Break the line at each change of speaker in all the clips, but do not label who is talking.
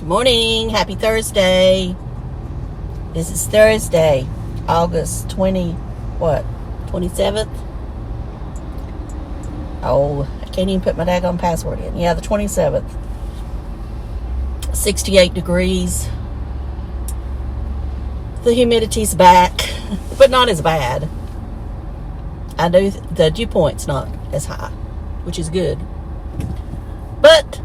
Good morning. Happy Thursday. This is Thursday, August 27th? Oh, I can't even put my daggone password in. Yeah, the 27th. 68 degrees. The humidity's back, but not as bad. I know the dew point's not as high, which is good. But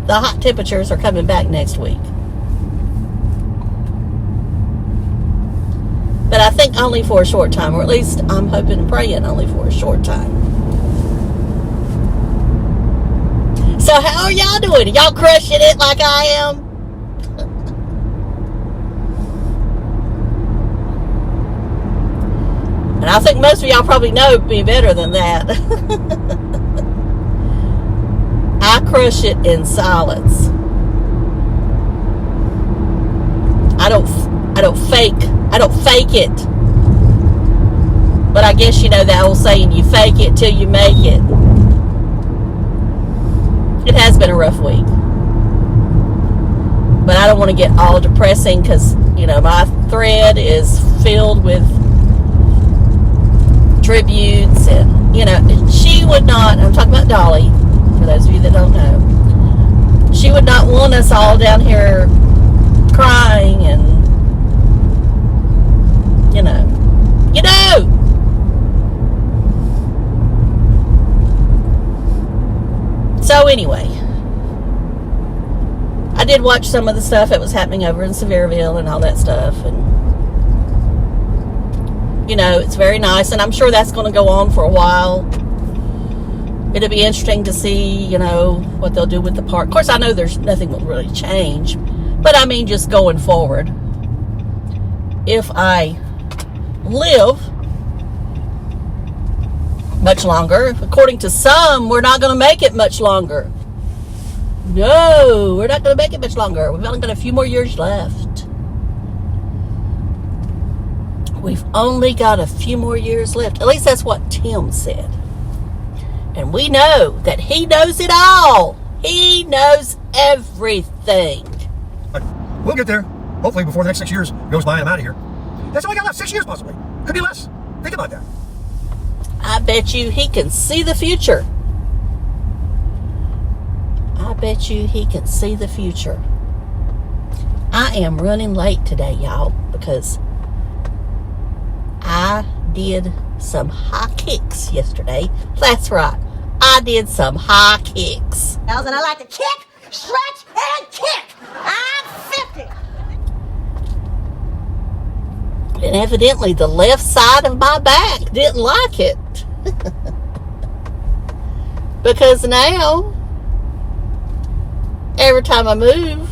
the hot temperatures are coming back next week. But I think only for a short time, or at least I'm hoping and praying only for a short time. So how are y'all doing? Are y'all crushing it like I am? And I think most of y'all probably know me better than that. I crush it in silence. I don't fake it. But I guess you know that old saying, you fake it till you make it. It has been a rough week. But I don't want to get all depressing because, you know, my thread is filled with tributes and, you know, she would not, I'm talking about Dolly, for those of you that don't know, she would not want us all down here crying and, you know. So anyway, I did watch some of the stuff that was happening over in Sevierville and all that stuff, and you know, it's very nice, and I'm sure that's going to go on for a while. It'll be interesting to see, you know, what they'll do with the park. Of course, I know there's nothing will really change, but I mean, just going forward, if I live much longer, according to some, we're not going to make it much longer. No, we're not going to make it much longer. We've only got a few more years left. We've only got a few more years left. At least that's what Tim said. And we know that he knows it all. He knows everything.
We'll get there. Hopefully before the next 6 years goes by and I'm out of here. That's all we got left. 6 years possibly. Could be less. Think about that.
I bet you he can see the future. I bet you he can see the future. I am running late today, y'all, because I did some high kicks yesterday. That's right. I did some high kicks.
And I like to kick, stretch, and kick. I'm 50.
And evidently the left side of my back didn't like it. Because now, every time I move,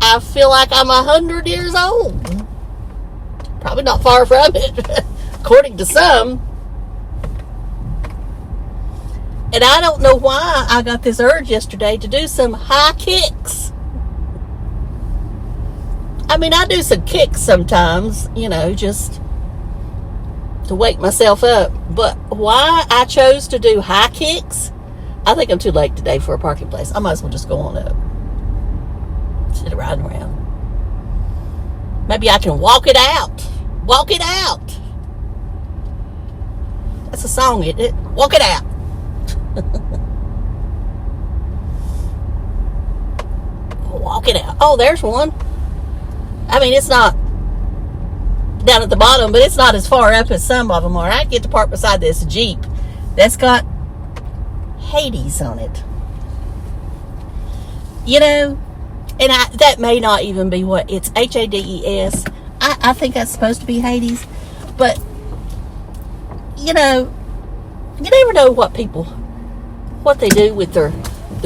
I feel like I'm 100 years old. Probably not far from it, according to some. And I don't know why I got this urge yesterday to do some high kicks. I mean, I do some kicks sometimes, you know, just to wake myself up. But why I chose to do high kicks, I think I'm too late today for a parking place. I might as well just go on up. Instead of riding around. Maybe I can walk it out. Walk it out. That's a song, isn't it? Walk it out. Walk it out. Oh, there's one. I mean, it's not down at the bottom, but it's not as far up as some of them are. I get to park beside this Jeep that's got Hades on it. You know, and that may not even be what it's Hades. I think that's supposed to be Hades, but you know, you never know what they do with their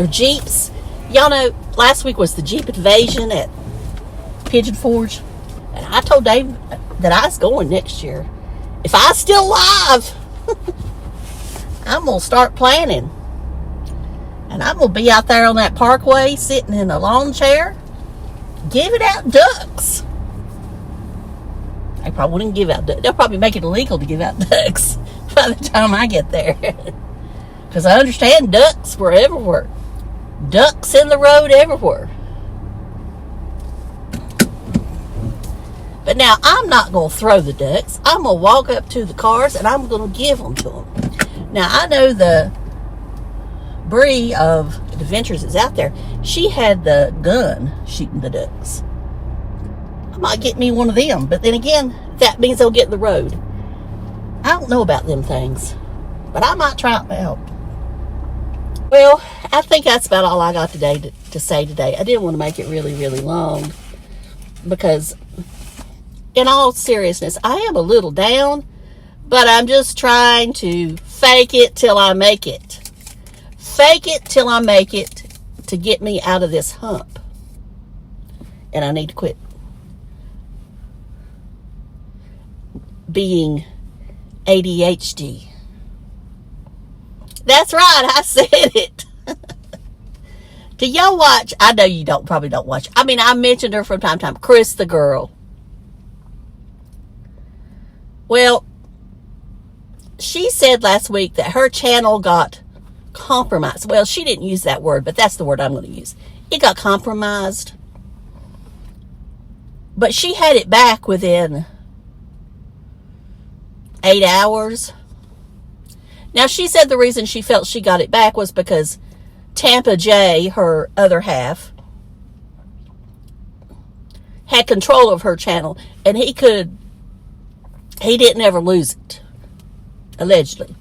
Jeeps. Y'all know, last week was the Jeep invasion at Pigeon Forge, and I told Dave that I was going next year. If I'm still alive, I'm gonna start planning, and I'm gonna be out there on that parkway sitting in a lawn chair giving out ducks. They probably wouldn't give out ducks. They'll probably make it illegal to give out ducks by the time I get there, because I understand ducks were everywhere. Ducks in the road everywhere. But now, I'm not going to throw the ducks. I'm going to walk up to the cars and I'm going to give them to them. Now, I know the Bree of Adventures is out there. She had the gun shooting the ducks. I might get me one of them. But then again, that means they'll get in the road. I don't know about them things. But I might try them out. Well, I think that's about all I got today to say today. I didn't want to make it really, really long. Because, in all seriousness, I am a little down. But I'm just trying to fake it till I make it. Fake it till I make it to get me out of this hump. And I need to quit being ADHD. That's right, I said it. Do y'all watch? I know you probably don't watch. I mean, I mentioned her from time to time. Chris the girl. Well, she said last week that her channel got compromised. Well, she didn't use that word, but that's the word I'm going to use. It got compromised. But she had it back within 8 hours. Now, she said the reason she felt she got it back was because Tampa J, her other half, had control of her channel, and he didn't ever lose it, allegedly.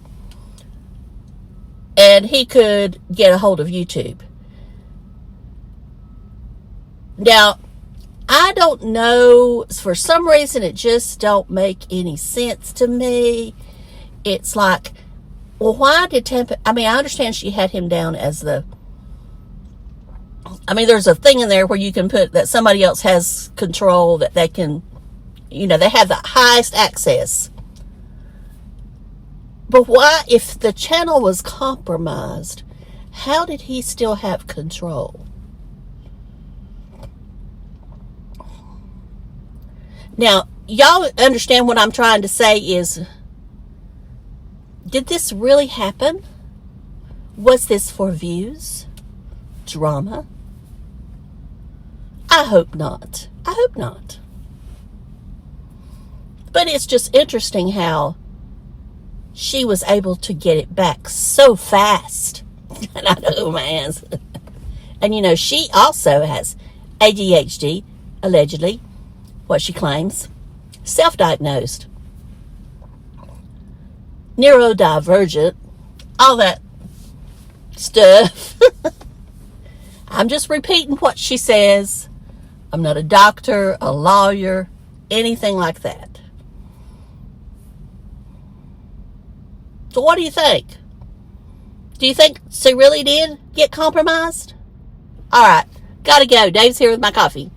And he could get a hold of YouTube. Now, I don't know, for some reason it just don't make any sense to me. It's like, well, why did Tampa, I mean, I understand she had him down as there's a thing in there where you can put that somebody else has control, that they can, they have the highest access. But why, if the channel was compromised, how did he still have control? Now, y'all understand what I'm trying to say is, did this really happen? Was this for views? Drama? I hope not. I hope not. But it's just interesting how she was able to get it back so fast. And I know my hands. And she also has ADHD, allegedly, what she claims, self-diagnosed, neurodivergent, all that stuff. I'm just repeating what she says. I'm not a doctor, a lawyer, anything like that. So what do you think? Do you think she really did get compromised? All right, gotta go. Dave's here with my coffee.